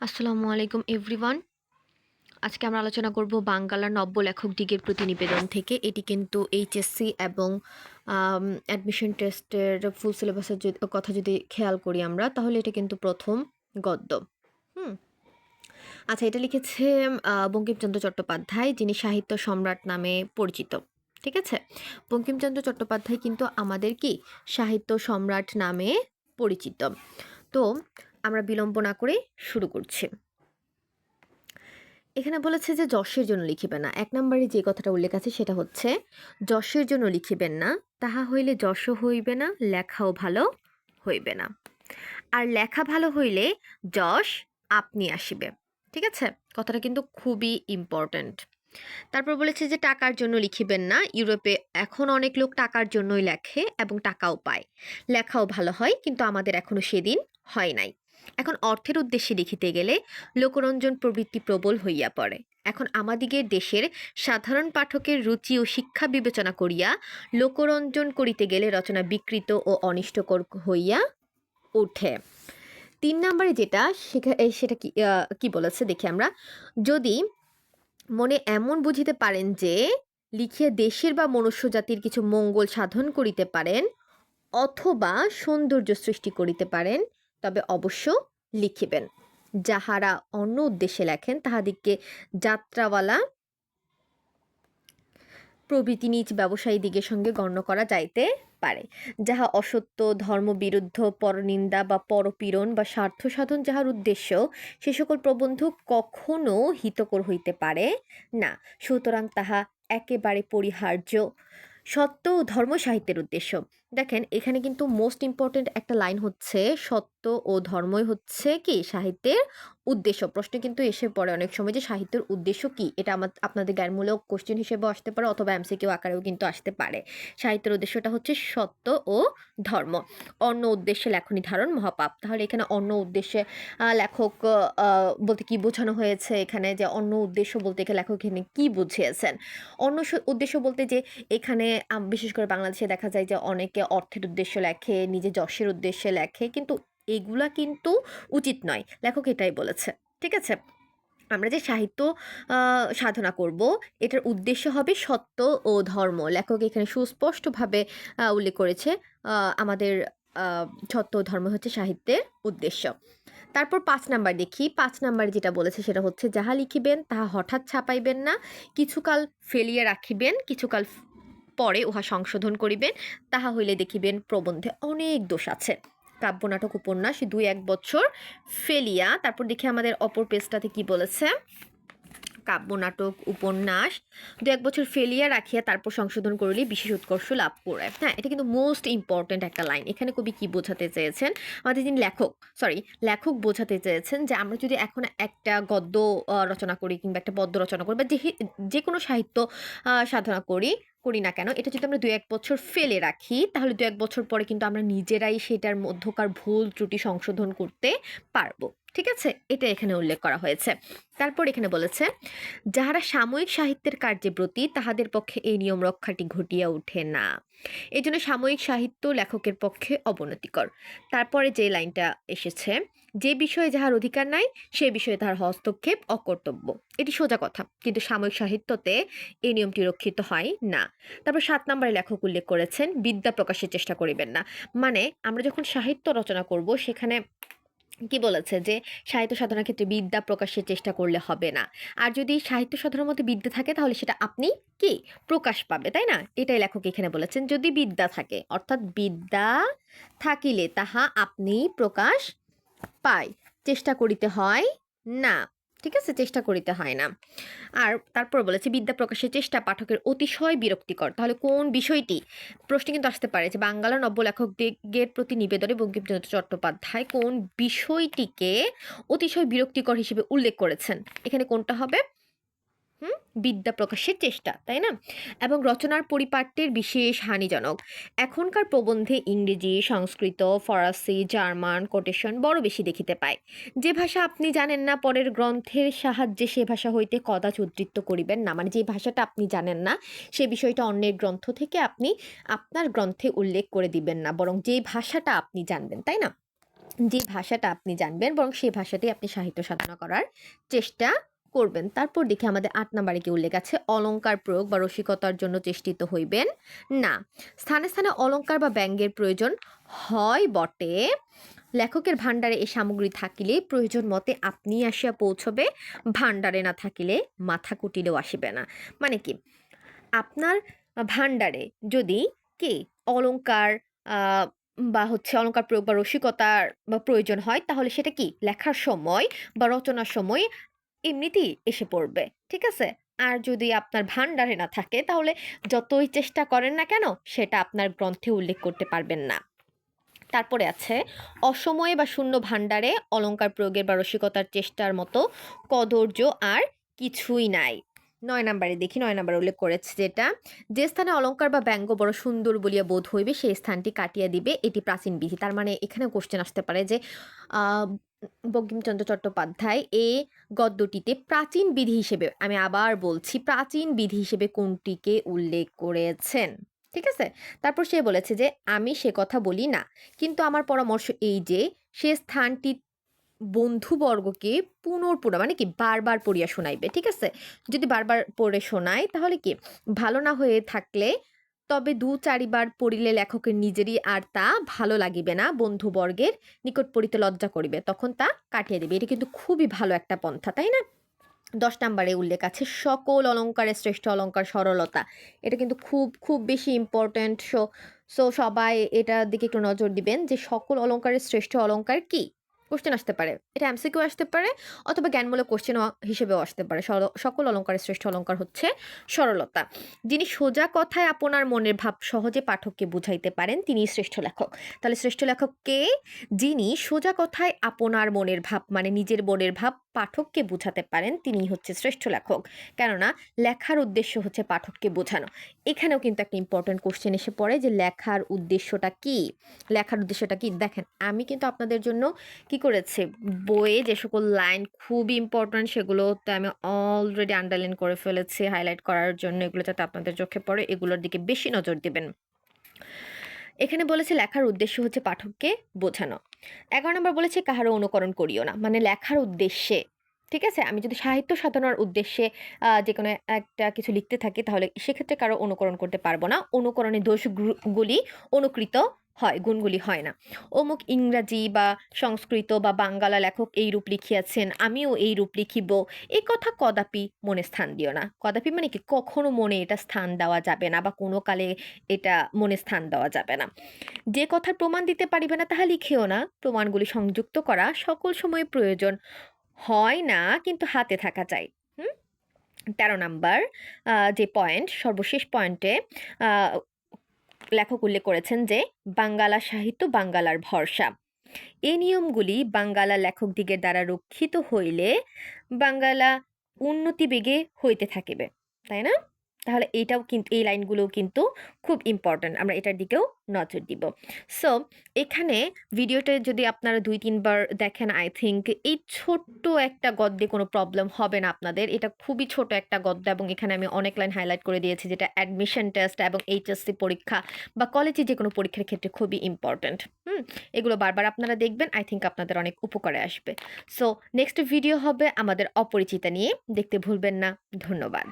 আসসালামু আলাইকুম এভরিওয়ান। আজকে আমরা আলোচনা করব বাঙ্গালার নব্য লেখক দিগের প্রতিনিবেদন থেকে। এটি কিন্তু এইচএসসি এবং অ্যাডমিশন টেস্টের ফুল সিলেবাসের কথা যদি খেয়াল করি আমরা, তাহলে এটা কিন্তু প্রথম গদ্য। হুম আচ্ছা, এটা লিখেছে বঙ্কিমচন্দ্র চট্টোপাধ্যায়, যিনি সাহিত্য সম্রাট নামে পরিচিত। ঠিক আছে, বঙ্কিমচন্দ্র চট্টোপাধ্যায় কিন্তু আমাদের কি সাহিত্য সম্রাট নামে পরিচিত। তো আমরা বিলম্ব না করে শুরু করছি। এখানে বলেছে যে যশের জন্য লিখিবেন না। ১ নম্বরে যে কথাটা উল্লেখ আছে সেটা হচ্ছে, যশের জন্য লিখিবেন না, তাহা হইলে যশও হইবে না, লেখাও ভালো হইবে না। আর লেখা ভালো হইলে যশ আপনি আসিবে। ঠিক আছে, কথাটা কিন্তু খুবই ইম্পর্ট্যান্ট। তারপর বলেছে যে টাকার জন্য লিখিবেন না। ইউরোপে এখন অনেক লোক টাকার জন্যই লেখে এবং টাকাও পায়, লেখাও ভালো হয়, কিন্তু আমাদের এখনো সেদিন হয় নাই। এখন অর্থের উদ্দেশ্যে লিখিতে গেলে লোকরঞ্জন প্রবৃত্তি প্রবল হইয়া পড়ে। এখন আমাদিগের দেশের সাধারণ পাঠকের রুচি ও শিক্ষা বিবেচনা করিয়া লোকরঞ্জন করিতে গেলে রচনা বিকৃত ও অনিষ্টকর হইয়া ওঠে। ৩ নম্বরে যেটা সেটা কি বলেছে দেখি আমরা। যদি মনে এমন বুঝিতে পারেন যে লিখিয়া দেশের বা মনুষ্য জাতির কিছু মঙ্গল সাধন করিতে পারেন অথবা সৌন্দর্য সৃষ্টি করিতে পারেন, তবে অবশ্য লিখিবেন। যাহারা অন্য উদ্দেশ্যে লেখেন তাহাদিগকে যাত্রাওয়ালা প্রভৃতি নিজ ব্যবসায়ী দিগের সঙ্গে গণ্য করা যাইতে পারে। যাহা অসত্য, ধর্মবিরুদ্ধ, পরনিন্দা বা পরপীড়ন বা স্বার্থ সাধন যাহার উদ্দেশ্য, সে সকল প্রবন্ধ কখনো হিতকর হইতে পারে না। সুতরাং তাহা একেবারে পরিহার্য। সত্য ও ধর্ম সাহিত্যের উদ্দেশ্য। দেখেন, এখানে কিন্তু মোস্ট ইম্পর্টেন্ট একটা লাইন হচ্ছে, সত্য ও ধর্মই হচ্ছে কি সাহিত্যের উদ্দেশ্য। প্রশ্ন কিন্তু এসে পড়ে অনেক সময় যে সাহিত্যের উদ্দেশ্য কি। এটা আপনাদের জ্ঞানমূলক কোশ্চেন হিসেবেও আসতে পারে অথবা এমসিকিউ আকারেও কিন্তু আসতে পারে। সাহিত্যের উদ্দেশ্যটা হচ্ছে সত্য ও ধর্ম। অন্য উদ্দেশ্যে লেখনী ধারণ মহাপাপ। তাহলে এখানে অন্য উদ্দেশ্যে লেখক বলতে কি বোঝানো হয়েছে, এখানে যে অন্য উদ্দেশ্য বলতে এখানে লেখক এখানে কি বুঝিয়েছেন। অন্য উদ্দেশ্য বলতে যে এখানে বিশেষ করে বাংলাদেশে দেখা যায় যে অনেকে অর্থের উদ্দেশ্য লেখে, নিজে যশের উদ্দেশ্যে লেখে, কিন্তু এগুলা কিন্তু উচিত নয়। লেখক এটাই বলেছে। ঠিক আছে, আমরা যে সাহিত্য সাধনা করব, এটার উদ্দেশ্য হবে সত্য ও ধর্ম। লেখক এখানে সুস্পষ্টভাবে উল্লেখ করেছে আমাদের সত্য ও ধর্ম হচ্ছে সাহিত্যের উদ্দেশ্য। তারপর ৫ নাম্বার দেখি। ৫ নাম্বারে যেটা বলেছে সেটা হচ্ছে, যাহা লিখিবেন তাহা হঠাৎ ছাপাইবেন না, কিছুকাল ফেলিয়া রাখিবেন, কিছুকাল পরে উহা সংশোধন করিবেন, তাহা হইলে দেখিবেন প্রবন্ধে অনেক দোষ আছে। কাব্য, নাটক, উপন্যাস ২-১ বছর ফেলিয়া, তারপর দেখি আমাদের অপর পেজটাতে কি বলেছে। কাব্য, নাটক, উপন্যাস ২-১ বছর ফেলিয়া রাখিয়া তারপর সংশোধন করলে বিশেষ উৎকর্ষ লাভ করে। হ্যাঁ, এটা কিন্তু মোস্ট ইম্পর্ট্যান্ট একটা লাইন। এখানে কবি কি বোঝাতে চেয়েছেন, আমাদের যিনি লেখক বোঝাতে চেয়েছেন যে আমরা যদি এখন একটা গদ্য রচনা করি কিংবা একটা পদ্য রচনা করি বা যে কোনো সাহিত্য সাধনা করি না কেন, এটা যদি আমরা ২-১ বছর ফেলে রাখি, তাহলে ২-১ বছর পরে কিন্তু আমরা নিজেরাই সেটার মধ্যকার ভুল ত্রুটি সংশোধন করতে পারবো। ঠিক আছে, এটা এখানে উল্লেখ করা হয়েছে। তারপর এখানে বলেছে, যাহারা সাময়িক সাহিত্যের কার্যে ব্রতী তাহাদের পক্ষে এই নিয়ম রক্ষাটি ঘটিয়া ওঠে না। এই জন্য সাময়িক সাহিত্য লেখকের পক্ষে অবনতিকর। তারপরে যে লাইনটা এসেছে, যে বিষয়ে যাহার অধিকার নাই সে বিষয়ে তাহার হস্তক্ষেপ অকর্তব্য। এটি সোজা কথা, কিন্তু সাময়িক সাহিত্যতে এই নিয়মটি রক্ষিত হয় না। তারপর ৭ নম্বরে লেখক উল্লেখ করেছেন, বিদ্যা প্রকাশের চেষ্টা করিবেন না। মানে আমরা যখন সাহিত্য রচনা করব, সেখানে কি বলেছে যে সাহিত্য সাধনার ক্ষেত্রে বিদ্যা প্রকাশের চেষ্টা করলে হবে না। আর যদি সাহিত্য সাধনার মধ্যে বিদ্যা থাকে তাহলে সেটা আপনি কি প্রকাশ পাবে, তাই না? এটাই লেখক এখানে বলেছেন, যদি বিদ্যা থাকে, অর্থাৎ বিদ্যা থাকিলে তাহা আপনি প্রকাশ পায়, চেষ্টা করিতে হয় না। ঠিক আছে, চেষ্টা করিতে হয় না। আর তারপর বলেছে, বিদ্যা প্রকাশের চেষ্টা পাঠকের অতিশয় বিরক্তিকর। তাহলে কোন বিষয়টি, প্রশ্ন কিন্তু আসতে পারে যে বাংলার নব্য লেখকদিগের প্রতি নিবেদনে বঙ্কিমচন্দ্র চট্টোপাধ্যায় কোন বিষয়টিকে অতিশয় বিরক্তিকর হিসেবে উল্লেখ করেছেন। এখানে কোনটা হবে? বিদ্যা প্রকাশের চেষ্টা, তাই না? এবং রচনার পরিপাট্যের বিশেষ হানিজনক। এখনকার প্রবন্ধে ইংরেজি, সংস্কৃত, ফরাসি, জার্মান কোটেশন বড় বেশি দেখিতে পায়। যে ভাষা আপনি জানেন না, পরের গ্রন্থের সাহায্যে সে ভাষা হইতে কদাচ উদ্ধৃত করিবেন না। মানে যে ভাষাটা আপনি জানেন না, সে বিষয়টা অন্যের গ্রন্থ থেকে আপনি আপনার গ্রন্থে উল্লেখ করে দিবেন না, বরং যে ভাষাটা আপনি জানবেন, তাই না? যে ভাষাটা আপনি জানবেন বরং সেই ভাষাতেই আপনি সাহিত্য সাধনা করার চেষ্টা করবেন। তারপর দেখি আমাদের ৮ নাম্বারে কি উল্লেখ আছে, অলংকার প্রয়োগ বা রসিকতার জন্য চেষ্টিত হইবেন না। স্থানে স্থানে অলংকার বা ব্যঙ্গের প্রয়োজন হয় বটে, লেখকের ভাণ্ডারে এ সামগ্রী থাকিলে প্রয়োজন মতে আপনি আসিয়া পৌঁছবে, ভাণ্ডারে না থাকিলে মাথা কুটিলেও আসিবে না। মানে কি, আপনার ভাণ্ডারে যদি কি অলংকার বা হচ্ছে অলংকার প্রয়োগ বা রসিকতার বা প্রয়োজন হয়, তাহলে সেটা কি লেখার সময় বা রচনার সময় এমনিতেই এসে পড়বে, ঠিক আছে? আর যদি আপনার ভাণ্ডারে না থাকে, তাহলে যতই চেষ্টা করেন না কেন সেটা আপনার গ্রন্থে উল্লেখ করতে পারবেন না। তারপরে আছে, অসময়ে বা শূন্য ভাণ্ডারে অলংকার প্রয়োগের বা রসিকতার চেষ্টার মতো কদর্য আর কিছুই নাই। ৯ নাম্বারে দেখি, ৯ নাম্বারে উল্লেখ করেছে যেটা, যে স্থানে অলংকার বা ব্যঙ্গ বড় সুন্দর বলিয়া বোধ হইবে সেই স্থানটি কাটিয়া দিবে, এটি প্রাচীন বিধি। তার মানে এখানে কোশ্চেন আসতে পারে যে বঙ্কিমচন্দ্র চট্টোপাধ্যায় এই গদ্যটিতে প্রাচীন বিধি হিসেবে, আমি আবার বলছি, প্রাচীন বিধি হিসেবে কোনটিকে উল্লেখ করেছেন, ঠিক আছে? তারপর সে বলেছে যে আমি সে কথা বলি না, কিন্তু আমার পরামর্শ এই যে সে স্থানটি বন্ধুবর্গকে মানে কি বারবার পড়িয়া শোনাইবে, ঠিক আছে? যদি বারবার পড়ে শোনায় তাহলে কি ভালো না হয়ে থাকলে তবে ২-৪ বার পড়িলে লেখকের নিজেরই আর তা ভালো লাগিবে না, বন্ধুবর্গের নিকট পড়িতে লজ্জা করিবে, তখন তা কাটিয়ে দিবে। এটা কিন্তু খুবই ভালো একটা পন্থা, তাই না? ১০ নাম্বারে উল্লেখ আছে, সকল অলংকারের শ্রেষ্ঠ অলংকার সরলতা। এটা কিন্তু খুব খুব বেশি ইম্পর্ট্যান্ট। সো সবাই এটার দিকে একটু নজর দিবেন যে সকল অলংকারের শ্রেষ্ঠ অলংকার কি? কোশ্চেন আসতে পারে, এটা এমসিকিউ আসতে পারে অথবা জ্ঞানমূলক কোশ্চেন হিসেবেও আসতে পারে। সকল অলংকারের শ্রেষ্ঠ অলংকার হচ্ছে সরলতা। যিনি সোজা কথায় আপনার মনের ভাব সহজে পাঠককে বুঝাইতে পারেন তিনিই শ্রেষ্ঠ লেখক। তাহলে শ্রেষ্ঠ লেখক কে? যিনি সোজা কথায় আপনার মনের ভাব মানে নিজের মনের ভাব পাঠককে বুঝাতে পারেন তিনিই হচ্ছে শ্রেষ্ঠ লেখক। কেননা লেখার উদ্দেশ্য হচ্ছে পাঠককে বোঝানো। এখানেও কিন্তু একটা ইম্পর্ট্যান্ট কোশ্চেন এসে পড়ে যে লেখার উদ্দেশ্যটা কি? লেখার উদ্দেশ্যটা কি? দেখেন, আমি কিন্তু আপনাদের জন্য কি করেছি, বইয়ে যে সকল লাইন খুবই ইম্পর্ট্যান্ট সেগুলোতে আমি অলরেডি আন্ডারলাইন করে ফেলেছি হাইলাইট করার জন্য, এগুলো যাতে আপনাদের চোখে পড়ে এগুলোর দিকে বেশি নজর দিবেন। এখানে বলেছে লেখার উদ্দেশ্য হচ্ছে পাঠককে বোঝানো। ১১ নম্বর বলেছে কাহারও অনুকরণ করিও না, মানে লেখার উদ্দেশ্যে, ঠিক আছে? আমি যদি সাহিত্য সাধনার উদ্দেশ্যে যে কোনো একটা কিছু লিখতে থাকি তাহলে সেক্ষেত্রে কারো অনুকরণ করতে পারবো না। অনুকরণের দোষগুলি অনুকৃত হয়, গুণগুলি হয় না। অমুক ইংরাজি বা সংস্কৃত বা বাঙ্গালা লেখক এই রূপ লিখিয়াছেন, আমিও এই রূপ লিখিব, এই কথা কদাপি মনে স্থান দিও না। কদাপি মানে কি, কখনো মনে এটা স্থান দেওয়া যাবে না বা কোনো কালে এটা মনে স্থান দেওয়া যাবে না। যে কথার প্রমাণ দিতে পারিবে না তাহা লিখিও না। প্রমাণগুলি সংযুক্ত করা সকল সময় প্রয়োজন হয় না, কিন্তু হাতে থাকা চাই। ১৩ নাম্বার যে পয়েন্ট, সর্বশেষ পয়েন্টে লেখক উল্লেখ করেছেন যে বাঙ্গালা সাহিত্য বাঙ্গালার ভরসা। এই নিয়মগুলি বাঙ্গালা লেখকদিগের দ্বারা রক্ষিত হইলে বাঙ্গালা উন্নতি বেগে হইতে থাকিবে, তাই না? তাহলে এইটাও কিন্তু, এই লাইনগুলোও কিন্তু খুব ইম্পর্ট্যান্ট, আমরা এটার দিকেও নজর দিব। সো এখানে ভিডিওটা যদি আপনারা ২-৩ বার দেখেন, আই থিঙ্ক এই ছোট্ট একটা গদ্যে কোনো প্রবলেম হবে না আপনাদের। এটা খুবই ছোট একটা গদ্য এবং এখানে আমি অনেক লাইন হাইলাইট করে দিয়েছি যেটা অ্যাডমিশন টেস্ট এবং এইচএসসি পরীক্ষা বা কলেজে যে কোনো পরীক্ষার ক্ষেত্রে খুবই ইম্পর্ট্যান্ট। এগুলো বারবার আপনারা দেখবেন, আই থিঙ্ক আপনাদের অনেক উপকারে আসবে। সো নেক্সট ভিডিও হবে আমাদের অপরিচিতা নিয়ে, দেখতে ভুলবেন না। ধন্যবাদ।